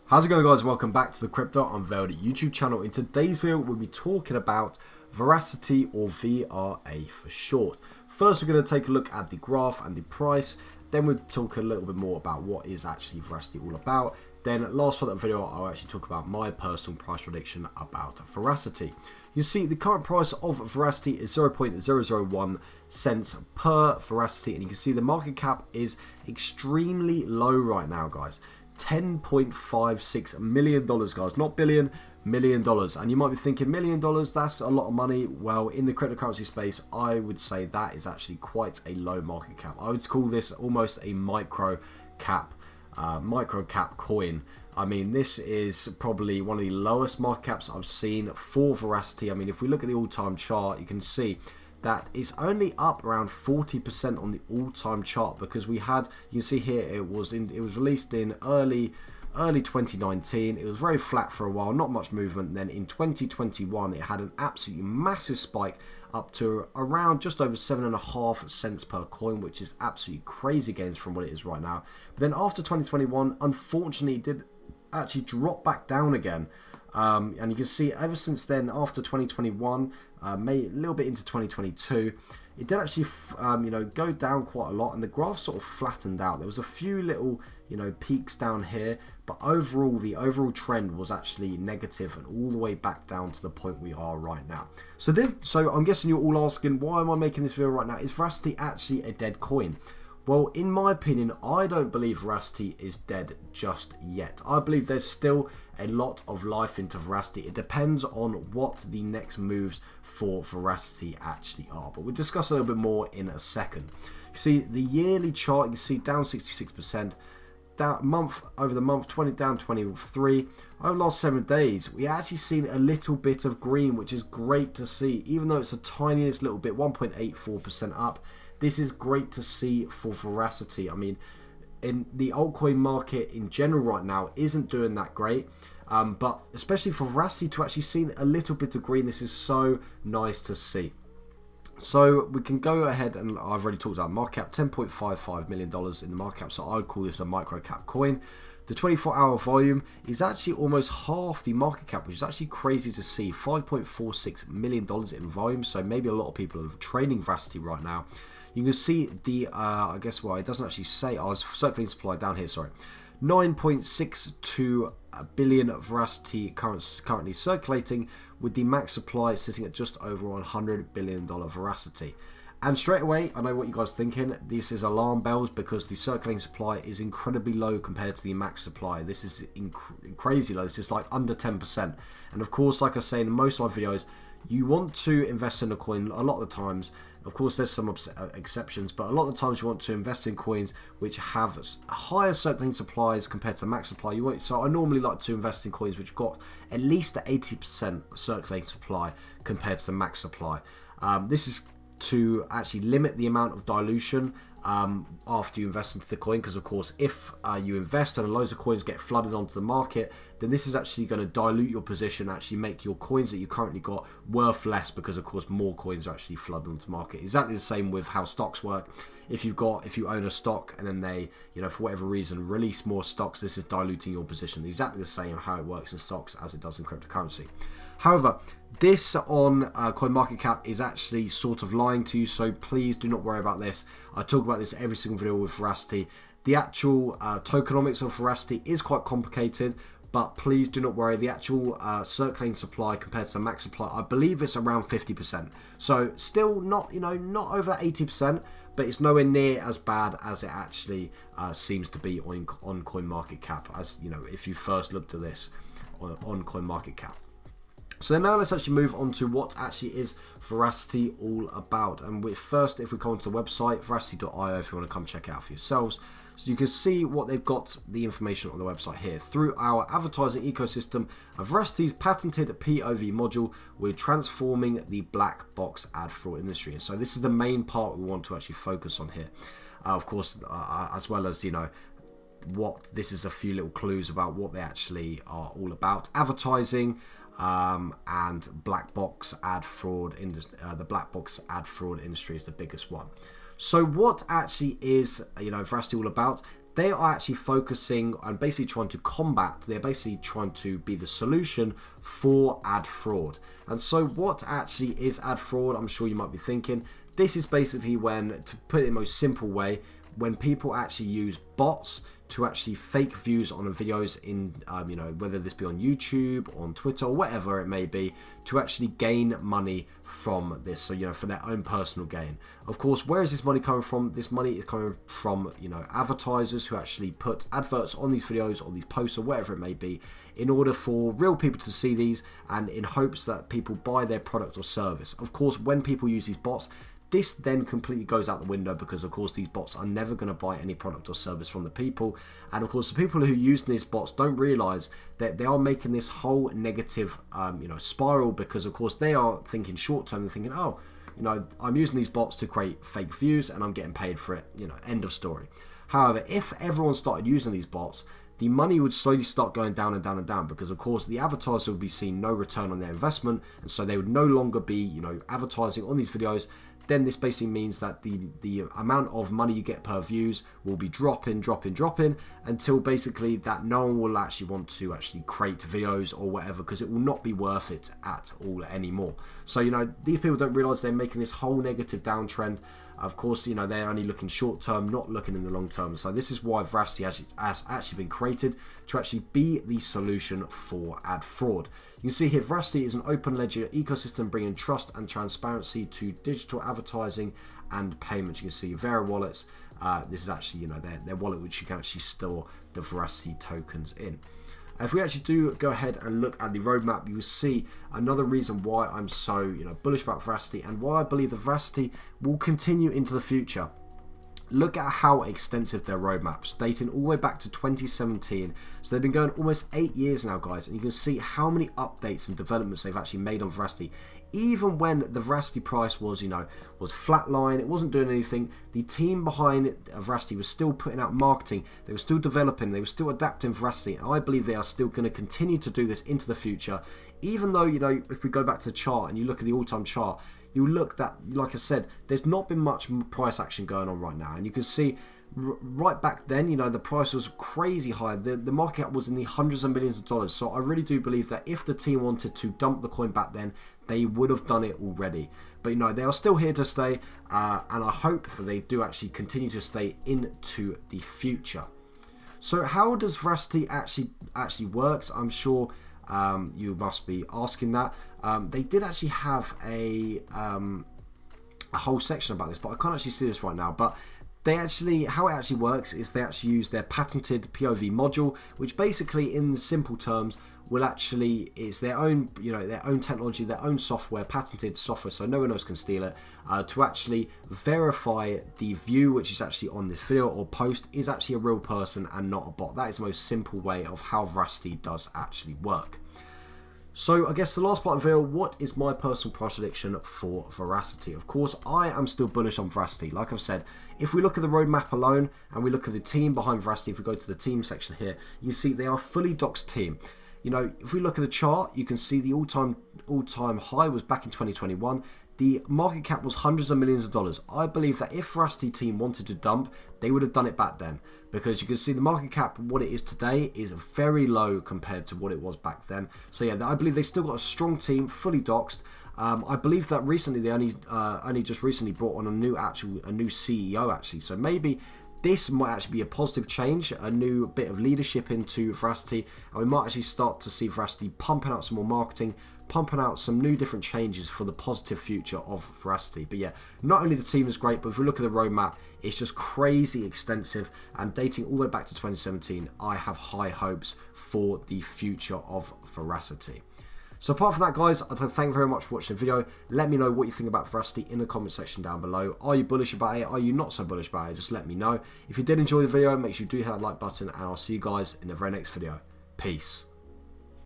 How's it going, guys? Welcome back to the Crypto Unveiled YouTube channel. In today's video, we'll be talking about Verasity, or VRA for short. First, we're going to take a look at the graph and the price. Then we'll talk a little bit more about what is actually Verasity all about. Then, last part of the video, I'll actually talk about my personal price prediction about Verasity. You see, the current price of Verasity is 0.001 cents per Verasity, and you can see the market cap is extremely low right now, guys. $10.56 million, guys, not billion, $1 million. And you might be thinking, $1 million, that's a lot of money. Well, in the cryptocurrency space, I would say that is actually quite a low market cap. I would call this almost a micro cap coin. I mean, this is probably one of the lowest market caps I've seen for Verasity. I mean, if we look at the all-time chart, you can see that is only up around 40% on the all-time chart, because we had, you can see here, it was released in early 2019. It was very flat for a while, not much movement. Then in 2021 it had an absolutely massive spike up to around just over 7.5 cents per coin, which is absolutely crazy gains from what it is right now. But then after 2021, unfortunately, it did actually drop back down again. And you can see ever since then, after 2021, a little bit into 2022, it did actually go down quite a lot, and the graph sort of flattened out. There was a few little peaks down here, but overall the overall trend was actually negative and all the way back down to the point we are right now. So I'm guessing you're all asking, why am I making this video right now? Is Verasity actually a dead coin? Well, in my opinion, I don't believe Verasity is dead just yet. I believe there's still a lot of life into Verasity. It depends on what the next moves for Verasity actually are. But we'll discuss a little bit more in a second. You see the yearly chart, you can see down 66%. Down over the month, down 23. Over the last 7 days, we actually seen a little bit of green, which is great to see. Even though it's a tiniest little bit, 1.84% up. This is great to see for Verasity. I mean, in the altcoin market in general right now isn't doing that great. But especially for Verasity to actually see a little bit of green, this is so nice to see. So we can go ahead, and I've already talked about market cap, $10.55 million in the market cap. So I would call this a micro cap coin. The 24-hour volume is actually almost half the market cap, which is actually crazy to see. $5.46 million in volume. So maybe a lot of people are trading Verasity right now. You can see the, I guess, well, it doesn't actually say, it's circulating supply down here, sorry. 9.62 billion Verasity currently circulating, with the max supply sitting at just over $100 billion Verasity. And straight away, I know what you guys are thinking. This is alarm bells, because the circulating supply is incredibly low compared to the max supply. This is crazy low. This is like under 10%. And of course, like I say in most of my videos, you want to invest in a coin a lot of the times. Of course, there's some exceptions, but a lot of the times you want to invest in coins which have higher circulating supplies compared to max supply. So I normally like to invest in coins which got at least 80% circulating supply compared to the max supply. This is to actually limit the amount of dilution after you invest into the coin, because of course if you invest and loads of coins get flooded onto the market, then this is actually going to dilute your position, actually make your coins that you currently got worth less, because of course more coins are actually flooded onto the market. Exactly the same with how stocks work. If you own a stock and then they, for whatever reason, release more stocks, this is diluting your position. Exactly the same how it works in stocks as it does in cryptocurrency. However, this on CoinMarketCap is actually sort of lying to you, so please do not worry about this. I talk about this every single video with Verasity. The actual tokenomics of Verasity is quite complicated, but please do not worry. The actual circulating supply compared to the max supply, I believe it's around 50%. So still not, not over 80%, but it's nowhere near as bad as it actually seems to be on CoinMarketCap, as if you first looked at this on CoinMarketCap. So now let's actually move on to what actually is Verasity all about. And first, if we come onto the website, verasity.io, if you want to come check it out for yourselves. So you can see what they've got, the information on the website here. Through our advertising ecosystem, Veracity's patented POV module, we're transforming the black box ad fraud industry. And so this is the main part we want to actually focus on here. Of course, as well as, what this is a few little clues about what they actually are all about. Advertising, and black box ad fraud. The black box ad fraud industry is the biggest one. So what actually is Verasity all about? they are actually focusing on basically trying to combat, they're basically trying to be the solution for ad fraud. And so what actually is ad fraud? I'm sure you might be thinking, this is basically when, to put it in the most simple way, when people actually use bots to actually fake views on videos in, you know, whether this be on YouTube, on Twitter, or whatever it may be, to actually gain money from this. So, you know, for their own personal gain. Of course, where is this money coming from? This money is coming from, you know, advertisers who actually put adverts on these videos or these posts or whatever it may be, in order for real people to see these and in hopes that people buy their product or service. Of course, when people use these bots, this then completely goes out the window, because of course these bots are never going to buy any product or service from the people. And of course the people who use these bots don't realize that they are making this whole negative you know, spiral, because of course they are thinking short term. They're thinking, oh, you know, I'm using these bots to create fake views and I'm getting paid for it, you know, end of story. However, if everyone started using these bots, the money would slowly start going down and down and down, because of course the advertiser would be seeing no return on their investment, and so they would no longer be, you know, advertising on these videos. Then this basically means that the amount of money you get per views will be dropping until basically that no one will actually want to actually create videos or whatever, because it will not be worth it at all anymore. So, you know, these people don't realize they're making this whole negative downtrend. Of course, you know, they're only looking short term, not looking in the long term. So this is why Verasity has actually been created, to actually be the solution for ad fraud. You can see here, Verasity is an open ledger ecosystem bringing trust and transparency to digital advertising and payments. You can see Vera wallets. This is actually, you know, their wallet, which you can actually store the Verasity tokens in. If we actually do go ahead and look at the roadmap, you will see another reason why I'm so, you know, bullish about Verasity, and why I believe that Verasity will continue into the future. Look at how extensive their roadmaps, dating all the way back to 2017. So they've been going almost 8 years now, guys, and you can see how many updates and developments they've actually made on Verasity. Even when the Verasity price was, you know, was flatline, it wasn't doing anything, the team behind Verasity was still putting out marketing, they were still developing, they were still adapting Verasity, and I believe they are still going to continue to do this into the future. Even though, you know, if we go back to the chart and you look at the all-time chart, you look that, like I said, there's not been much price action going on right now, and you can see right back then, you know, the price was crazy high. The market cap was in the hundreds of millions of dollars. So I really do believe that if the team wanted to dump the coin back then, they would have done it already. But, you know, they are still here to stay, and I hope that they do actually continue to stay into the future. So how does Verasity actually works? I'm sure you must be asking that. They did actually have a whole section about this, but I can't actually see this right now. But they actually, how it actually works is they actually use their patented POV module, which basically, in simple terms, will actually, it's their own, you know, their own technology, their own software, patented software, so no one else can steal it, to actually verify the view which is actually on this video or post is actually a real person and not a bot. That is the most simple way of how Verasity does actually work. So I guess the last part of the video, what is my personal price prediction for Verasity? Of course, I am still bullish on Verasity. Like I've said, if we look at the roadmap alone and we look at the team behind Verasity, if we go to the team section here, you see they are a fully doxed team. You know, if we look at the chart, you can see the all-time high was back in 2021. The market cap was hundreds of millions of dollars. I believe that if Verasity team wanted to dump, they would have done it back then, because you can see the market cap, what it is today, is very low compared to what it was back then. So yeah, I believe they've still got a strong team, fully doxed. I believe that recently they only just recently brought on a new CEO actually. So maybe this might actually be a positive change, a new bit of leadership into Verasity, and we might actually start to see Verasity pumping out some more marketing, pumping out some new different changes for the positive future of Verasity. But yeah, not only the team is great, but if we look at the roadmap, it's just crazy extensive, and dating all the way back to 2017, I have high hopes for the future of Verasity. So apart from that, guys, I'd like to thank you very much for watching the video. Let me know what you think about Verasity in the comment section down below. Are you bullish about it? Are you not so bullish about it? Just let me know. If you did enjoy the video, make sure you do hit that like button, and I'll see you guys in the very next video. Peace.